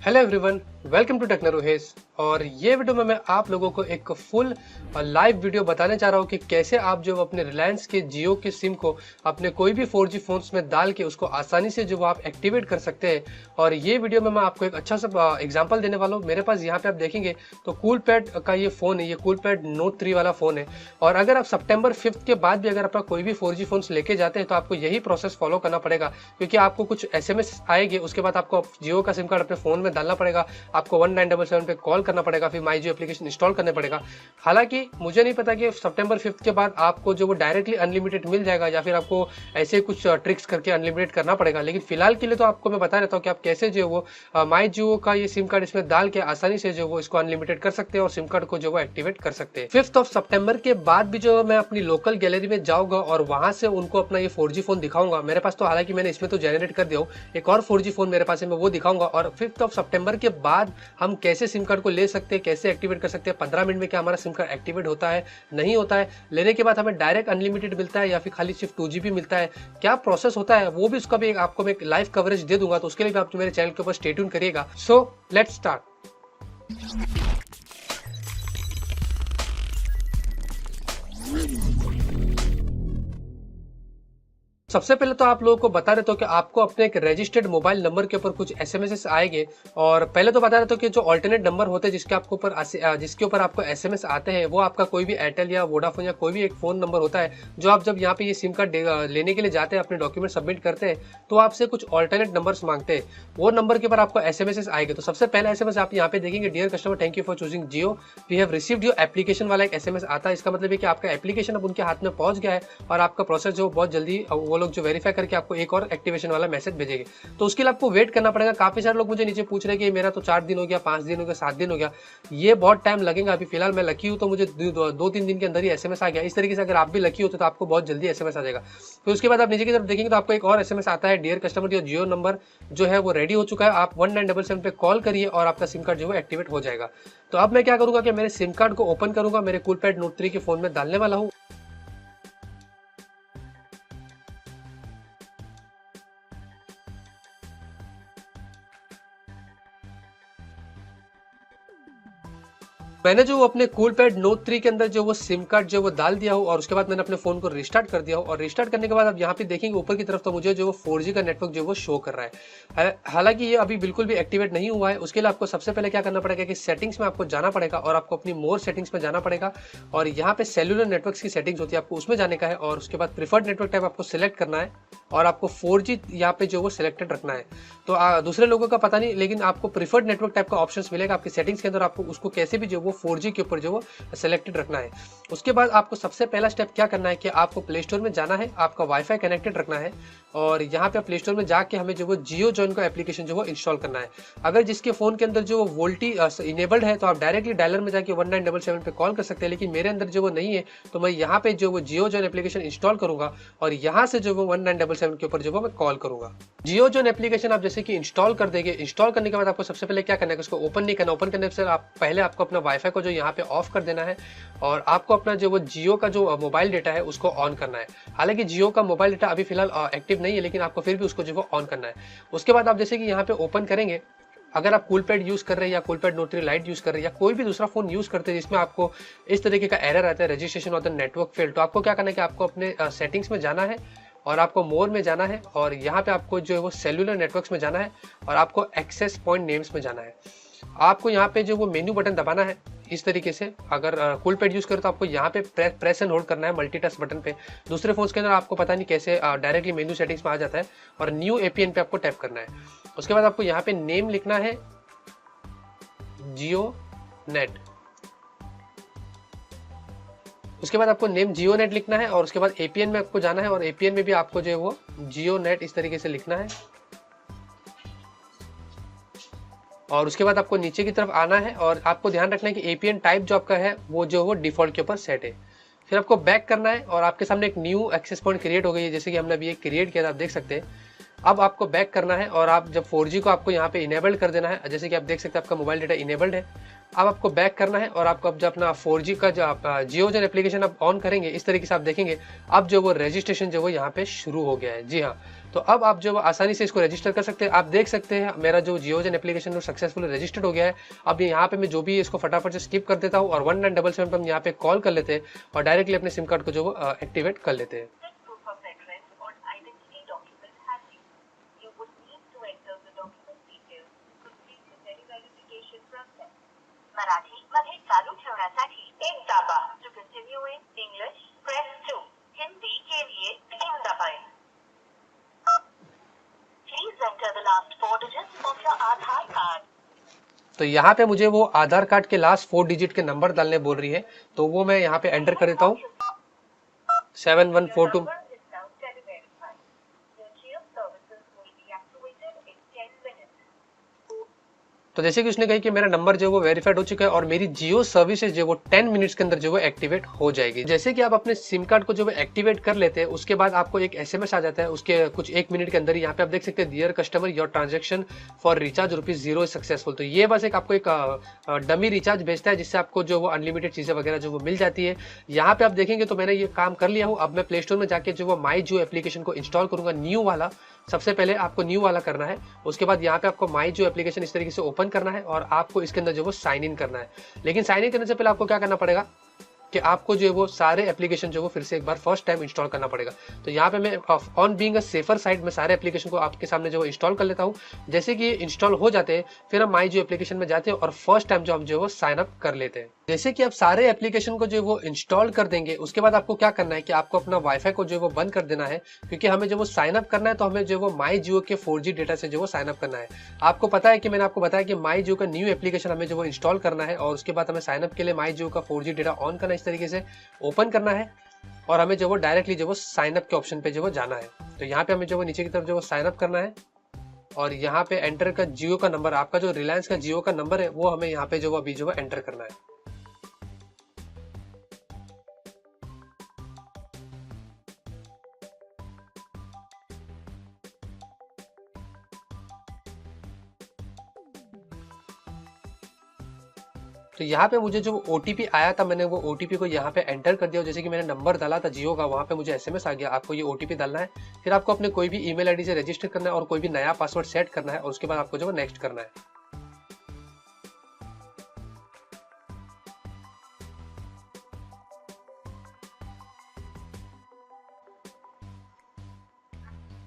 Hello everyone, welcome to टेक्नोरोहेस। और ये वीडियो में मैं आप लोगों को एक फुल लाइव वीडियो बताने जा रहा हूँ कि कैसे आप जो अपने रिलायंस के जियो के सिम को अपने कोई भी 4G फोन्स में डाल के उसको आसानी से जो आप एक्टिवेट कर सकते हैं। और ये वीडियो में मैं आपको एक अच्छा सा एग्जांपल देने वाला हूँ। मेरे पास यहाँ पे आप देखेंगे तो कूलपैड का ये फ़ोन है, ये कूलपैड नोट 3 वाला फ़ोन है। और अगर आप सितंबर 5 के बाद भी अगर आपका कोई भी 4G फोन्स लेके जाते हैं तो आपको यही प्रोसेस फॉलो करना पड़ेगा, क्योंकि आपको कुछ SMS आएंगे, उसके बाद आपको जियो का सिम कार्ड अपने फ़ोन में डालना पड़ेगा, आपको 1977 पे कॉल करना पड़ेगा, फिर माई जियो एप्लीकेशन इंस्टॉल करने पड़ेगा। हालांकि मुझे नहीं पता कि सितंबर 5 के बाद आपको जो वो डायरेक्टली अनलिमिटेड मिल जाएगा या फिर आपको ऐसे कुछ ट्रिक्स करके अनलिमिटेड करना पड़ेगा। लेकिन फिलहाल के लिए तो आपको मैं बता देता हूँ कि आप कैसे जो वो माई जियो का ये सिम कार्ड इसमें डाल के आसानी से जो वो इसको अनलिमिटेड कर सकते हैं और सिम कार्ड को जो वो एक्टिवेट कर सकते हैं। 5 सितंबर के बाद भी जो मैं अपनी लोकल गैलरी में जाऊंगा और वहां से उनको अपना ये 4G फोन दिखाऊंगा। मेरे पास तो हालांकि मैंने इसमें तो जनरेट कर दिया हूँ, एक और 4G फोन मेरे पास है, मैं वो दिखाऊंगा। और 5 सितंबर के बाद हम कैसे सिम कार्ड को ले सकते हैं, कैसे एक्टिवेट कर सकते हैं, 15 मिनट में क्या हमारा सिम कार्ड एक्टिवेट होता है, नहीं होता है, लेने के बाद हमें डायरेक्ट अनलिमिटेड मिलता है या फिर खाली सिर्फ 2GB मिलता है, क्या प्रोसेस होता है, वो भी उसका भी आपको मैं एक लाइव कवरेज दे दूंगा। तो उसके लिए भी आप मेरे चैनल के ऊपर स्टे ट्यून करिएगा। So let's start. सबसे पहले तो आप लोगों को बता देता हूँ कि आपको अपने एक रजिस्टर्ड मोबाइल नंबर के ऊपर कुछ SMS आएंगे। और पहले तो बता देता हूँ कि जो अल्टरनेट नंबर होते हैं जिसके ऊपर आपको SMS आते हैं, वो आपका कोई भी एयरटेल या वोडाफोन या कोई भी एक फोन नंबर होता है। जो आप जब यहाँ पे ये सिम कार्ड लेने के लिए जाते हैं, अपने डॉक्यूमेंट सबमिट करते हैं, तो आपसे कुछ अल्टरनेट नंबर्स मांगते हैं। वो नंबर के ऊपर आपको SMS आएंगे। तो सबसे पहला SMS आप यहाँ पे देखेंगे, dear customer thank you for choosing Jio, we have received your application वाला एक SMS आता है। इसका मतलब है कि आपका एप्लीकेशन अब उनके हाथ में पहुंच गया है और आपका प्रोसेस जो बहुत जल्दी वो लोग जो वेरीफाई करके आपको एक और एक्टिवेशन वाला मैसेज भेजेंगे। तो उसके लिए आपको वेट करना पड़ेगा। काफी सारे लोग मुझे नीचे पूछ रहे हैं कि मेरा तो 4 दिन हो गया, 5 दिन हो गया, 7 दिन हो गया, ये बहुत टाइम लगेगा। अभी फिलहाल मैं लकी हूं तो मुझे 2-3 दिन के अंदर ही SMS आ गया। इस तरीके से अगर आप भी लकी होते तो आपको बहुत जल्दी SMS आ जाएगा। फिर उसके बाद आप नीचे की तरफ देखेंगे तो आपको एक और SMS आता है, dear customer your Jio number जो है वो रेडी हो चुका है, आप 1977 पे कॉल करिए और आपका सिम कार्ड जो है एक्टिवेट हो जाएगा। तो अब मैं क्या करूंगा कि मेरे सिम कार्ड को ओपन करूंगा, मेरे कूलपैड नोट 3 के फोन में डालने वाला हूँ। मैंने जो अपने कूलपैड नोट 3 के अंदर जो वो सिम कार्ड जो वो डाल दिया हो और उसके बाद मैंने अपने फोन को रिस्टार्ट कर दिया हो। और रिस्टार्ट करने के बाद आप यहाँ पे देखेंगे ऊपर की तरफ तो मुझे जो वो 4G का नेटवर्क जो वो शो कर रहा है। हालांकि ये अभी बिल्कुल भी एक्टिवेट नहीं हुआ है। उसके लिए आपको सबसे पहले क्या करना पड़ेगा कि सेटिंग्स में आपको जाना पड़ेगा और आपको अपनी मोर सेटिंग्स में जाना पड़ेगा। और यहाँ पे सेलुलर नेटवर्क्स की सेटिंग्स होती है, आपको उसमें जाने का है। और उसके बाद प्रीफर्ड नेटवर्क टाइप आपको सिलेक्ट करना है और आपको 4G यहाँ पे जो वो सिलेक्टेड रखना है। तो दूसरे लोगों का पता नहीं, लेकिन आपको प्रीफर्ड नेटवर्क टाइप का ऑप्शन मिलेगा आपकी सेटिंग्स के अंदर। आपको उसको कैसे भी जो वो 4G के ऊपर जो वो सिलेक्टेड रखना है। उसके बाद आपको सबसे पहला स्टेप क्या करना है कि आपको प्ले स्टोर में जाना है, आपका वाईफाई कनेक्टेड रखना है और यहाँ पे प्ले स्टोर में जाके हमें जो वो जियो जॉइन का एप्लीकेशन जो वो इंस्टॉल करना है। अगर जिसके फोन के अंदर जो वो वोल्टी इनेबल्ड है तो आप डायरेक्टली डायलर में जाके 1977 पे कॉल कर सकते हैं, लेकिन मेरे अंदर जो वो नहीं है तो मैं यहाँ पे जो वो जियो जॉइन एप्लीकेशन इंस्टॉल करूंगा और यहाँ से जो वो 1977 के ऊपर जो वो मैं कॉल करूंगा। जियो जॉइन एप्लीकेशन आप जैसे कि इंस्टॉल कर देंगे। इंस्टॉल करने के बाद आपको सबसे पहले क्या करना है, उसको ओपन नहीं करना। ओपन करने से आप पहले आपको अपना वाईफाई को जो यहाँ पे ऑफ कर देना है और आपको अपना जो वो जियो का जो मोबाइल डेटा है उसको ऑन करना है। हालांकि जियो का मोबाइल डेटा अभी फिलहाल एक्टिव नहीं है, लेकिन आपको फिर भी उसको जो वो ऑन करना है। उसके बाद आप जैसे कि यहाँ पे ओपन करेंगे, अगर आप कूलपैड यूज कर रहे हैं या कूलपैड नोट 3 लाइट यूज कर रहे हैं या कोई भी दूसरा फोन यूज करते हैं जिसमें आपको इस तरीके का एरर आता है registration of the network failed, तो आपको क्या करना है कि आपको अपने सेटिंग्स में जाना है और आपको मोर में जाना है और यहाँ पे आपको जो है वो सेलुलर नेटवर्क्स में जाना है और आपको एक्सेस पॉइंट नेम्स में जाना है। आपको यहाँ पे जो वो मेन्यू बटन दबाना है इस तरीके से। अगर कूलपैड यूज करें तो आपको यहाँ पे प्रेस एंड होल्ड करना है मल्टीटास्क बटन पे। दूसरे फोन्स के अंदर आपको पता नहीं कैसे डायरेक्टली मेन्यू सेटिंग्स में आ जाता है और न्यू APN पे आपको टैप करना है। उसके बाद आपको यहाँ पे नेम लिखना है जियो नेट। उसके बाद आपको नेम जियो नेट लिखना है और उसके बाद APN में आपको जाना है और APN में भी आपको जो है वो जियो नेट इस तरीके से लिखना है। और उसके बाद आपको नीचे की तरफ आना है और आपको ध्यान रखना है कि APN टाइप जो आपका है वो जो वो डिफॉल्ट के ऊपर सेट है। फिर आपको बैक करना है और आपके सामने एक न्यू एक्सेस पॉइंट क्रिएट हो गई है, जैसे कि हमने अभी एक क्रिएट किया था, आप देख सकते हैं। अब आपको बैक करना है और आप जब 4G को आपको यहाँ पे इनेबल्ड कर देना है, जैसे कि आप देख सकते हैं आपका मोबाइल डेटा इनेबल्ड है। अब आपको बैक करना है और आपको अब जब अपना 4G का जो आप जियो जन एप्लीकेशन आप ऑन करेंगे, इस तरीके से आप देखेंगे अब जो वो रजिस्ट्रेशन जो वो यहाँ पे शुरू हो गया है। जी हाँ, तो अब आप जो आसानी से इसको रजिस्टर कर सकते हैं। आप देख सकते हैं मेरा जो जियोजेन एप्लीकेशन जो सक्सेसफुली रजिस्टर्ड हो गया है। अब यहाँ पे मैं जो भी इसको फटाफट से स्किप कर देता हूँ और 1977 पर हम यहाँ पे कॉल कर लेते हैं और डायरेक्टली अपने सिम कार्ड को जो एक्टिवेट कर लेते हैं। मराठी मध्ये चालू ठेवण्यासाठी 1 दाबा। To continue in English press 2। Hindi के लिए 3 दबाएं। Please enter the last 4 digits of your Aadhaar card. तो यहाँ पे मुझे वो आधार कार्ड के लास्ट 4 डिजिट के नंबर डालने बोल रही है, तो वो मैं यहाँ पे एंटर कर देता हूँ 7142। तो जैसे कि उसने कही कि मेरा नंबर जो है वो वेरीफाइड हो चुका है और मेरी जियो सर्विसेज जो है वो 10 मिनट्स के अंदर जो है एक्टिवेट हो जाएगी। जैसे कि आप अपने सिम कार्ड को जो है एक्टिवेट कर लेते हैं, उसके बाद आपको एक एसएमएस आ जाता है उसके कुछ 1 मिनट के अंदर ही। यहाँ पे आप देख सकते हैं dear customer your transaction for recharge ₹0 is successful. तो ये बस एक आपको एक डमी रिचार्ज भेजता है जिससे आपको जो वो अनलिमिटेड चीजें वगैरह जो वो मिल जाती है। यहाँ पे आप देखेंगे तो मैंने ये काम कर लिया हूँ। अब मैं प्ले स्टोर में जाके जो वो माई जियो एप्लीकेशन को इंस्टॉल करूंगा, न्यू वाला। सबसे पहले आपको न्यू वाला करना है, उसके बाद यहाँ पे आपको माई जियो एप्लीकेशन इस तरीके से ओपन करना है और आपको इसके अंदर जो वो साइन इन करना है। लेकिन साइन इन करने से पहले आपको क्या करना पड़ेगा कि आपको जो है वो सारे एप्लीकेशन जो वो फिर से एक बार फर्स्ट टाइम इंस्टॉल करना पड़ेगा। तो यहाँ पे मैं on being a safer side में सारे एप्लीकेशन को आपके सामने जो इंस्टॉल कर लेता हूँ। जैसे कि इंस्टॉल हो जाते हैं फिर हम माई जियो एप्लीकेशन में जाते हैं और फर्स्ट टाइम जो हम जो वो साइन अप कर लेते हैं। जैसे कि आप सारे एप्लीकेशन को जो वो इंस्टॉल कर देंगे, उसके बाद आपको क्या करना है कि आपको अपना वाईफाई को जो वो बंद कर देना है, क्योंकि हमें जो वो साइन अप करना है तो हमें जो वो माई जियो के 4G डेटा से जो वो साइन अप करना है। आपको पता है कि मैंने आपको बताया कि माई जियो का न्यू एप्लीकेशन हमें जो वो इंस्टॉल करना है और उसके बाद हमें साइन अप के लिए माई जियो का 4G डेटा ऑन करना है, इस तरीके से ओपन करना है और हमें जो वो डायरेक्टली जो वो साइन अप के ऑप्शन पे जो वो जाना है। तो यहाँ पे हमें जो वो नीचे की तरफ जो वो साइन अप करना है और यहाँ पे एंटर का जियो का नंबर, आपका जो रिलायंस का जियो का नंबर है वो हमें यहाँ पे जो वो अभी जो वो एंटर करना है। तो यहाँ पे मुझे जो ओटीपी आया था, मैंने वो ओटीपी को यहाँ पे एंटर कर दिया। जैसे कि मैंने नंबर डाला था जियो का, वहाँ पे मुझे एसएमएस आ गया, आपको ये ओटीपी डालना है। फिर आपको अपने कोई भी ईमेल आईडी से रजिस्टर करना है और कोई भी नया पासवर्ड सेट करना है और उसके बाद आपको जो नेक्स्ट करना है।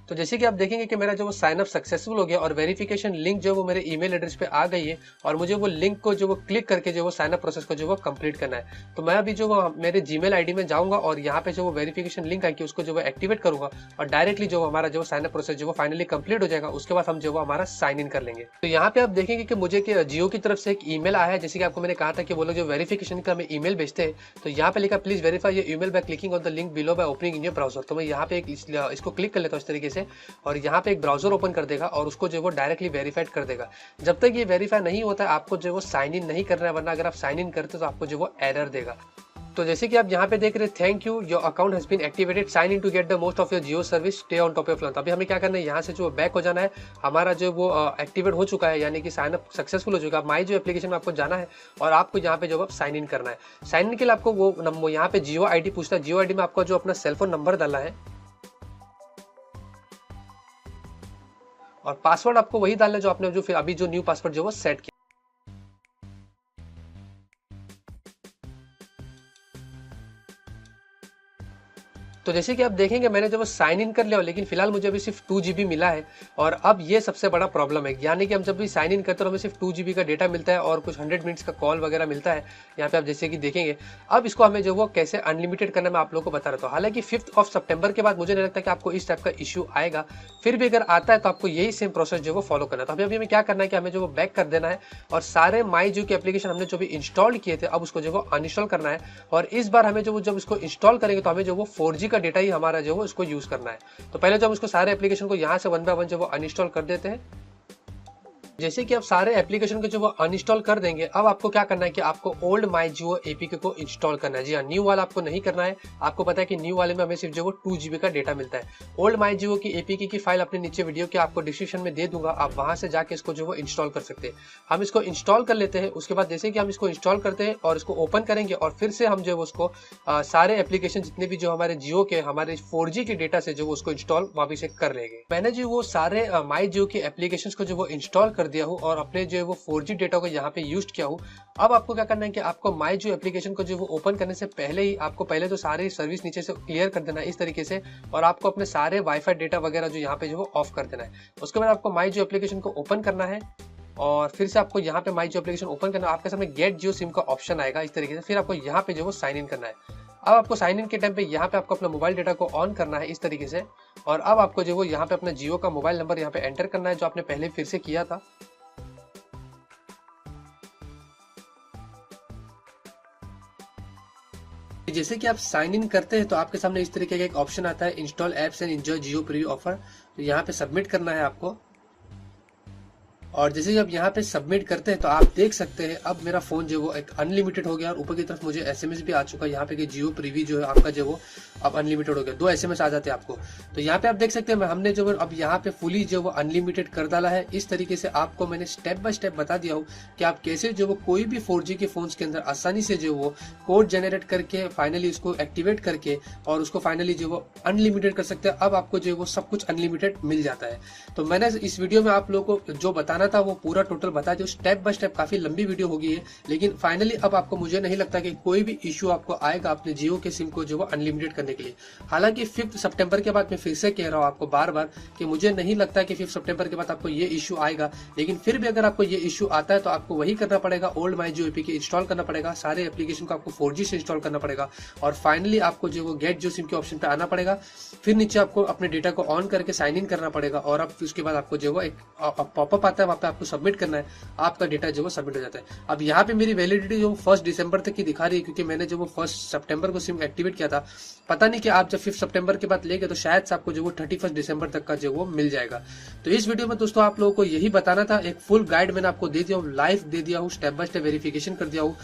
तो जैसे कि आप देखेंगे कि मेरा जो वो साइन अप सक्सेसफुल हो गया और वेरिफिकेशन लिंक जो वो मेरे ईमेल एड्रेस पे आ गई है और मुझे वो लिंक को जो वो क्लिक करके जो वो साइन अप प्रोसेस को जो वो कंप्लीट करना है। तो मैं अभी जो वो मेरे जीमेल आईडी में जाऊंगा और यहाँ पे जो वो वेरिफिकेशन लिंक आएगी उसको जो वो एक्टिवेट करूंगा और डायरेक्टली जो हमारा जो साइन अप प्रोसेस जो वो फाइनली कंप्लीट हो जाएगा। उसके बाद हम जो वो हमारा साइन इन कर लेंगे। तो यहाँ पे आप देखेंगे कि मुझे जियो की तरफ से एक ईमेल आया है। जैसे कि आपको मैंने कहा था कि वो लोग जो वेरिफिकेशन का हमें ईमेल भेजते हैं, तो यहाँ पे लिखा please verify your email by clicking on the link below by opening in your browser. तो मैं यहाँ पे इसको क्लिक कर लेता हूँ इस तरीके से और यहाँ पे एक ब्राउजर ओपन कर देगा और उसको जो वो डायरेक्टली वेरीफाइड कर देगा। जब तक ये वेरीफाई नहीं होता है आपको जो वो साइन इन नहीं करना है, वरना अगर आप साइन इन करते तो आपको जो वो एरर देगा। तो जैसे कि आप यहाँ पे देख रहे हैं, thank you your account has been activated, sign in to get the most of your Jio service, stay on top of launch. अभी हमें क्या करना है, यहाँ से जो बैक हो जाना है। हमारा जो वो एक्टिवेट हो चुका है, यानी कि साइन अप सक्सेसफुल हो चुका है। माई जो एप्लीकेशन में आपको जाना है और आपको यहाँ पे जो साइन इन करना है। साइन इन के लिए आपको वो यहाँ पे जियो आईडी पूछता है। जियो आईडी में आपको जो अपना सेलफोन नंबर डालना है और पासवर्ड आपको वही डालना है जो आपने जो फिर अभी जो न्यू पासवर्ड जो वो सेट किया। तो जैसे कि आप देखेंगे मैंने जब साइन इन कर लिया, लेकिन फिलहाल मुझे अभी सिर्फ 2 GB मिला है और अब ये सबसे बड़ा प्रॉब्लम है। यानी कि हम जब भी साइन इन करते हैं हमें सिर्फ 2 GB का डेटा मिलता है और कुछ 100 मिनट्स का कॉल वगैरह मिलता है। यहाँ पे आप जैसे कि देखेंगे, अब इसको हमें जो वो कैसे अनलिमिटेड करना मैं आप लोगों को बता रहा था। हालांकि 5 सितंबर के बाद मुझे नहीं लगता कि आपको इस टाइप का इश्यू आएगा। फिर भी अगर आता है तो आपको यही सेम प्रोसेस जो वो फॉलो करना है। तो अभी हमें क्या करना है कि हमें जो वो बैक कर देना है और सारे माई जियो के एप्लीकेशन हमने जो भी इंस्टॉल किए थे अब उसको जो वो अनइंस्टॉल करना है। और इस बार हमें जो जब इसको इंस्टॉल करेंगे तो हमें जो वो 4G का डेटा ही हमारा जो वो इसको यूज करना है। तो पहले जो हम इसको सारे एप्लीकेशन को यहाँ से 1 बाय 1 जो वो अनइंस्टॉल कर देते हैं। जैसे कि आप सारे एप्लीकेशन को जो वो अनइंस्टॉल कर देंगे, अब आपको क्या करना है कि आपको ओल्ड माई जियो एपीके को इंस्टॉल करना है। जी हाँ, न्यू वाला आपको नहीं करना है। आपको पता है कि न्यू वाले में हमें सिर्फ जो वो 2 GB का डेटा मिलता है। ओल्ड माई जियो की एपीके की फाइल अपने नीचे वीडियो के आपको डिस्क्रिप्शन में दे दूंगा, आप वहां से जाके इसको जो वो इंस्टॉल कर सकते हैं। हम इसको इंस्टॉल कर लेते हैं। उसके बाद जैसे कि हम इसको इंस्टॉल करते हैं और इसको ओपन करेंगे और फिर से हम जो है उसको सारे एप्लीकेशन जितने भी जो हमारे जियो के हमारे 4G के डेटा से जो उसको इंस्टॉल वापिस से कर लेंगे। मैंने जो वो सारे माई जियो के एप्लीकेशन को जो वो इंस्टॉल कर दिया हूँ और अपने जो है वो 4G डेटा को यहाँ पे यूज किया हूँ। अब आपको क्या करना है कि आपको माई जियो एप्लीकेशन को जो वो ओपन करने से पहले ही आपको पहले तो सारी सर्विस नीचे से क्लियर कर देना है इस तरीके से, और आपको अपने सारे वाईफाई डेटा वगैरह जो यहाँ पे जो वो ऑफ कर देना है। उसके बाद आपको माई जियो एप्लीकेशन को ओपन करना है और फिर से आपको यहाँ पे माई जियो एप्लीकेशन ओपन करना है। आपके सामने गेट जियो सिम का ऑप्शन आएगा इस तरीके से, फिर आपको यहाँ पे जो वो साइन इन करना है। अब आपको साइन इन के टाइम पे यहाँ पे आपको अपना मोबाइल डेटा को ऑन करना है इस तरीके से, और अब आपको जो वो यहाँ पे अपना जियो का मोबाइल नंबर यहाँ पे एंटर करना है जो आपने पहले फिर से किया था। जैसे कि आप साइन इन करते हैं तो आपके सामने इस तरीके का एक ऑप्शन आता है, install apps and enjoy Jio preview offer. तो यहाँ पे सबमिट करना है आपको, और जैसे जब यहाँ पे सबमिट करते हैं तो आप देख सकते हैं अब मेरा फोन जो वो एक अनलिमिटेड हो गया और ऊपर की तरफ मुझे एसएमएस भी आ चुका है यहाँ पे कि जियो प्रीव्यू जो है आपका जो वो अब अनलिमिटेड हो गया। 2 एसएमएस आ जाते हैं आपको। तो यहाँ पे आप देख सकते हैं हमने जो अब यहाँ पे फुली जो वो अनलिमिटेड कर डाला है। इस तरीके से आपको मैंने स्टेप बाय स्टेप बता दिया हूँ कि आप कैसे जो वो कोई भी 4G के फोन के अंदर आसानी से जो वो कोड जनरेट करके फाइनली उसको एक्टिवेट करके और उसको फाइनली जो वो अनलिमिटेड कर सकते हैं। अब आपको जो वो सब कुछ अनलिमिटेड मिल जाता है। तो मैंने इस वीडियो में आप लोगों को जो बताना था वो पूरा टोटल बता दिया, स्टेप बाय स्टेप। काफी लंबी वीडियो हो गई है, लेकिन फाइनली अब आपको मुझे नहीं लगता कि कोई भी इश्यू आपको आएगा अपने जियो के सिम को जो वो अनलिमिटेड करने के लिए। हालांकि 5 सितंबर के बाद मैं फिर से कह रहा हूँ आपको बार बार कि मुझे नहीं लगता कि 5 सितंबर के बाद आपको ये इश्यू आएगा, लेकिन फिर भी अगर आपको ये इश्यू आता है तो आपको वही करना पड़ेगा, ओल्ड माई जियो एपीके इंस्टॉल करना पड़ेगा, सारे एप्लीकेशन को आपको 4G से इंस्टॉल करना पड़ेगा और फाइनली आपको जो वो गेट जियो सिम के ऑप्शन पे आना पड़ेगा। फिर नीचे आपको अपने डेटा को ऑन करके साइन इन करना पड़ेगा और अब उसके बाद आपको जो वो एक पॉपअप आता है, वहाँ पे आपको सबमिट करना है, आपका डेटा जो वो सबमिट हो जाता है। अब यहाँ पे मेरी वैलिडिटी जो 1 दिसंबर तक की दिखा रही है, क्योंकि मैंने जो वो 1 सितंबर को सिम एक्टिवेट किया था। पता नहीं कि आप जब 5 सितंबर के बाद लेंगे तो शायद से आपको जो वो 31 दिसंबर तक का जो वो मिल जाएगा। तो इस वीडियो में दोस्तों आप लोगों को यही बताना था। एक फुल गाइड मैंने आपको दे दिया हूँ, लाइव दे दिया हूँ, स्टेप बाय स्टेप वेरिफिकेशन कर दिया हूँ।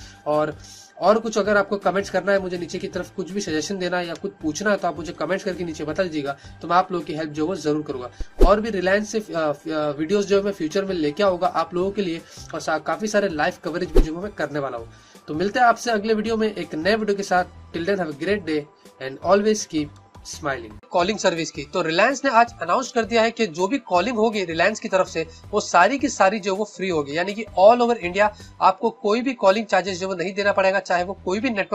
और कुछ अगर आपको कमेंट्स करना है, मुझे नीचे की तरफ कुछ भी सजेशन देना है या कुछ पूछना है तो आप मुझे कमेंट्स करके नीचे बता दीजिएगा, तो मैं आप लोगों की हेल्प जो वो जरूर करूंगा। और भी रिलायंस से वीडियोस जो मैं फ्यूचर में लेके आऊंगा आप लोगों के लिए, और काफी सारे लाइव कवरेज भी जो मैं करने वाला हूँ। तो मिलते हैं आपसे अगले वीडियो में एक नए वीडियो के साथ। Till then have a great day and always keep smiling. Calling service की तो रिलायंस ने आज अनाउंस कर दिया है कि जो भी कॉलिंग होगी रिलायंस की तरफ से वो सारी की सारी जो वो फ्री होगी, यानी कि ऑल ओवर इंडिया आपको कोई भी कॉलिंग चार्जेस जो वो नहीं देना पड़ेगा, चाहे वो कोई भी नेटवर्क